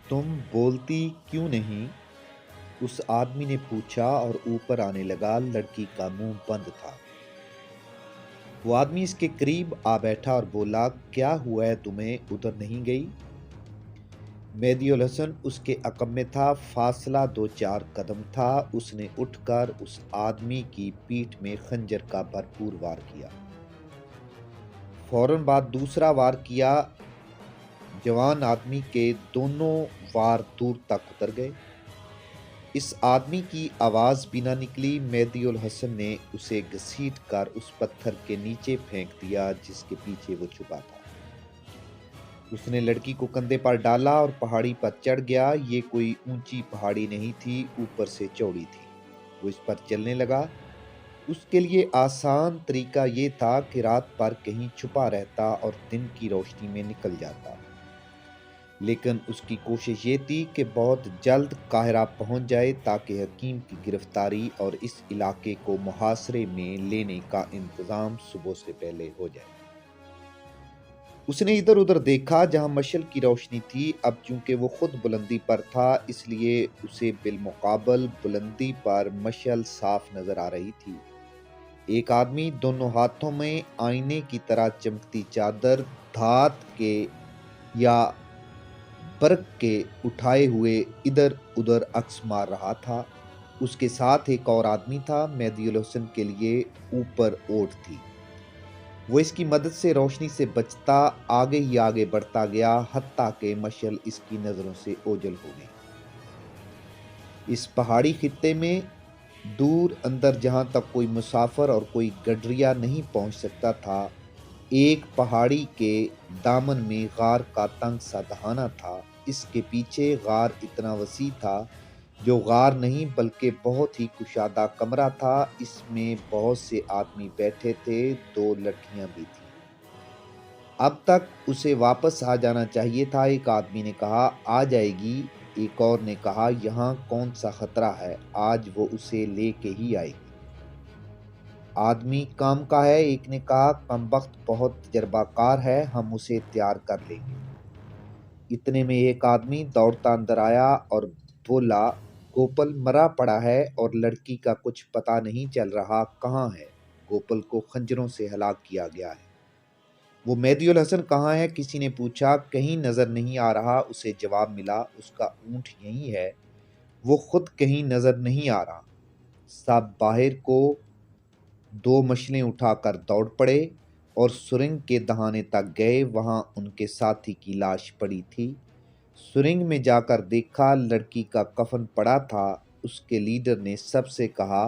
تم بولتی کیوں نہیں؟ اس آدمی نے پوچھا اور اوپر آنے لگا۔ لڑکی کا منہ بند تھا۔ وہ آدمی اس کے قریب آ بیٹھا اور بولا، کیا ہوا ہے تمہیں؟ ادھر نہیں گئی؟ مہدی الحسن اس کے عقب میں تھا۔ فاصلہ 2-4 قدم تھا۔ اس نے اٹھ کر اس آدمی کی پیٹھ میں خنجر کا بھرپور وار کیا۔ فوراً بعد دوسرا وار کیا۔ جوان آدمی کے دونوں وار دور تک اتر گئے۔ اس آدمی کی آواز بھی نہ نکلی۔ مہدی الحسن نے اسے گھسیٹ کر اس پتھر کے نیچے پھینک دیا جس کے پیچھے وہ چھپا تھا۔ اس نے لڑکی کو کندھے پر ڈالا اور پہاڑی پر چڑھ گیا۔ یہ کوئی اونچی پہاڑی نہیں تھی، اوپر سے چوڑی تھی۔ وہ اس پر چلنے لگا۔ اس کے لیے آسان طریقہ یہ تھا کہ رات پر کہیں چھپا رہتا اور دن کی روشنی میں نکل جاتا، لیکن اس کی کوشش یہ تھی کہ بہت جلد قاہرہ پہنچ جائے تاکہ حکیم کی گرفتاری اور اس علاقے کو محاصرے میں لینے کا انتظام صبح سے پہلے ہو جائے۔ اس نے ادھر ادھر دیکھا جہاں مشعل کی روشنی تھی۔ اب چونکہ وہ خود بلندی پر تھا اس لیے اسے بالمقابل بلندی پر مشعل صاف نظر آ رہی تھی۔ ایک آدمی دونوں ہاتھوں میں آئینے کی طرح چمکتی چادر دھات کے یا برق کے اٹھائے ہوئے ادھر ادھر عکس مار رہا تھا۔ اس کے ساتھ ایک اور آدمی تھا۔ مہدی الحسن کے لیے اوپر اوٹ تھی۔ وہ اس کی مدد سے روشنی سے بچتا آگے ہی آگے بڑھتا گیا حتیٰ کہ مشعل اس کی نظروں سے اوجھل ہو گئی۔ اس پہاڑی خطے میں دور اندر جہاں تک کوئی مسافر اور کوئی گڈریا نہیں پہنچ سکتا تھا، ایک پہاڑی کے دامن میں غار کا تنگ سا دہانہ تھا۔ اس کے پیچھے غار اتنا وسیع تھا جو غار نہیں بلکہ بہت ہی کشادہ کمرہ تھا۔ اس میں بہت سے آدمی بیٹھے تھے، 2 لڑکیاں بھی تھیں۔ اب تک اسے واپس آ جانا چاہیے تھا۔ ایک آدمی نے کہا، آ جائے گی۔ ایک اور نے کہا، یہاں کون سا خطرہ ہے، آج وہ اسے لے کے ہی آئے گی۔ آدمی کام کا ہے، ایک نے کہا، کمبخت بہت تجربہ کار ہے، ہم اسے تیار کر لیں گے۔ اتنے میں ایک آدمی دوڑتا اندر آیا اور بولا، گوپل مرا پڑا ہے اور لڑکی کا کچھ پتہ نہیں چل رہا، کہاں ہے؟ گوپل کو خنجروں سے ہلاک کیا گیا ہے۔ وہ مہدی الحسن کہاں ہے؟ کسی نے پوچھا۔ کہیں نظر نہیں آ رہا، اسے جواب ملا، اس کا اونٹ یہیں ہے، وہ خود کہیں نظر نہیں آ رہا۔ سب باہر کو 2 مشلیں اٹھا کر دوڑ پڑے اور سرنگ کے دہانے تک گئے۔ وہاں ان کے ساتھی کی لاش پڑی تھی۔ سرنگ میں جا کر دیکھا، لڑکی کا کفن پڑا تھا۔ اس کے لیڈر نے سب سے کہا،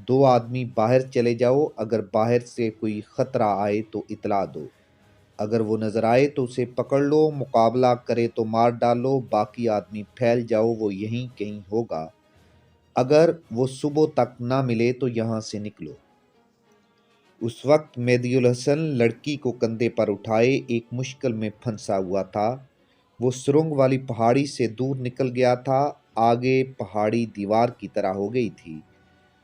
2 آدمی باہر چلے جاؤ، اگر باہر سے کوئی خطرہ آئے تو اطلاع دو، اگر وہ نظر آئے تو اسے پکڑ لو، مقابلہ کرے تو مار ڈالو، باقی آدمی پھیل جاؤ، وہ یہیں کہیں ہوگا، اگر وہ صبح تک نہ ملے تو یہاں سے نکلو۔ اس وقت مہدی الحسن لڑکی کو کندھے پر اٹھائے ایک مشکل میں پھنسا ہوا تھا۔ وہ سرنگ والی پہاڑی سے دور نکل گیا تھا، آگے پہاڑی دیوار کی طرح ہو گئی تھی،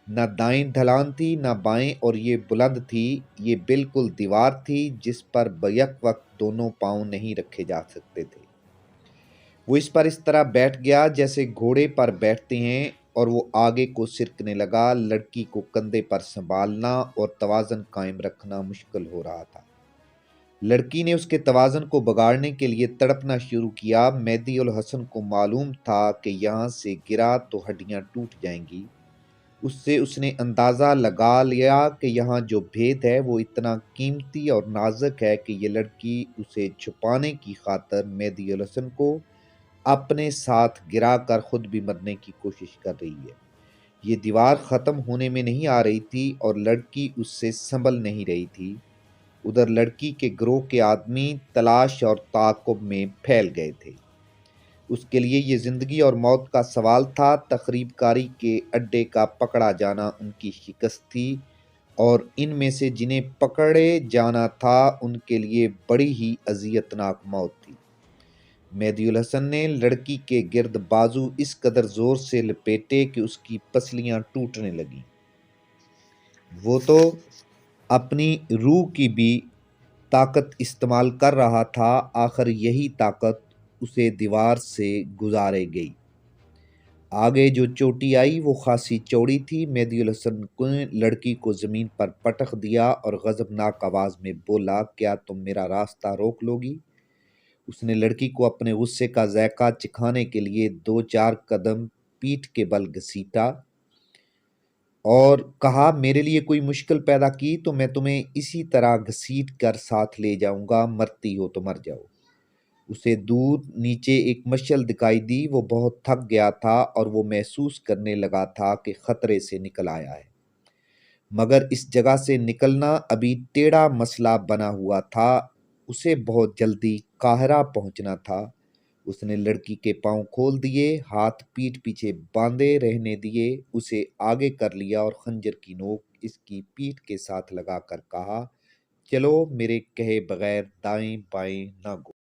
نہ دائیں ڈھلان تھی نہ بائیں، اور یہ بلند تھی، یہ بالکل دیوار تھی جس پر بیک وقت دونوں پاؤں نہیں رکھے جا سکتے تھے۔ وہ اس پر اس طرح بیٹھ گیا جیسے گھوڑے پر بیٹھتے ہیں اور وہ آگے کو سرکنے لگا۔ لڑکی کو کندھے پر سنبھالنا اور توازن قائم رکھنا مشکل ہو رہا تھا۔ لڑکی نے اس کے توازن کو بگاڑنے کے لیے تڑپنا شروع کیا۔ مہدی الحسن کو معلوم تھا کہ یہاں سے گرا تو ہڈیاں ٹوٹ جائیں گی۔ اس نے اندازہ لگا لیا کہ یہاں جو بھید ہے وہ اتنا قیمتی اور نازک ہے کہ یہ لڑکی اسے چھپانے کی خاطر مہدی الحسن کو اپنے ساتھ گرا کر خود بھی مرنے کی کوشش کر رہی ہے۔ یہ دیوار ختم ہونے میں نہیں آ رہی تھی اور لڑکی اس سے سنبھل نہیں رہی تھی۔ ادھر لڑکی کے گروہ کے آدمی تلاش اور تعاقب میں پھیل گئے تھے۔ اس کے لیے یہ زندگی اور موت کا سوال تھا۔ تخریب کاری کے اڈے کا پکڑا جانا ان کی شکست تھی، اور ان میں سے جنہیں پکڑے جانا تھا ان کے لیے بڑی ہی اذیتناک موت تھی۔ مہدی الحسن نے لڑکی کے گرد بازو اس قدر زور سے لپیٹے کہ اس کی پسلیاں ٹوٹنے لگیں۔ وہ تو اپنی روح کی بھی طاقت استعمال کر رہا تھا، آخر یہی طاقت اسے دیوار سے گزارے گئی۔ آگے جو چوٹی آئی وہ خاصی چوڑی تھی۔ مہدی الحسن نے لڑکی کو زمین پر پٹخ دیا اور غضبناک آواز میں بولا، کیا تم میرا راستہ روک لو گی؟ اس نے لڑکی کو اپنے غصے کا ذائقہ چکھانے کے لیے 2-4 قدم پیٹھ کے بل گھسیٹا اور کہا، میرے لیے کوئی مشکل پیدا کی تو میں تمہیں اسی طرح گھسیٹ کر ساتھ لے جاؤں گا، مرتی ہو تو مر جاؤ۔ اسے دور نیچے ایک مشعل دکھائی دی۔ وہ بہت تھک گیا تھا اور وہ محسوس کرنے لگا تھا کہ خطرے سے نکل آیا ہے، مگر اس جگہ سے نکلنا ابھی ٹیڑھا مسئلہ بنا ہوا تھا۔ اسے بہت جلدی قاہرہ پہنچنا تھا۔ اس نے لڑکی کے پاؤں کھول دیے، ہاتھ پیٹھ پیچھے باندھے رہنے دیے، اسے آگے کر لیا اور خنجر کی نوک اس کی پیٹھ کے ساتھ لگا کر کہا، چلو میرے کہے بغیر دائیں بائیں نہ گو۔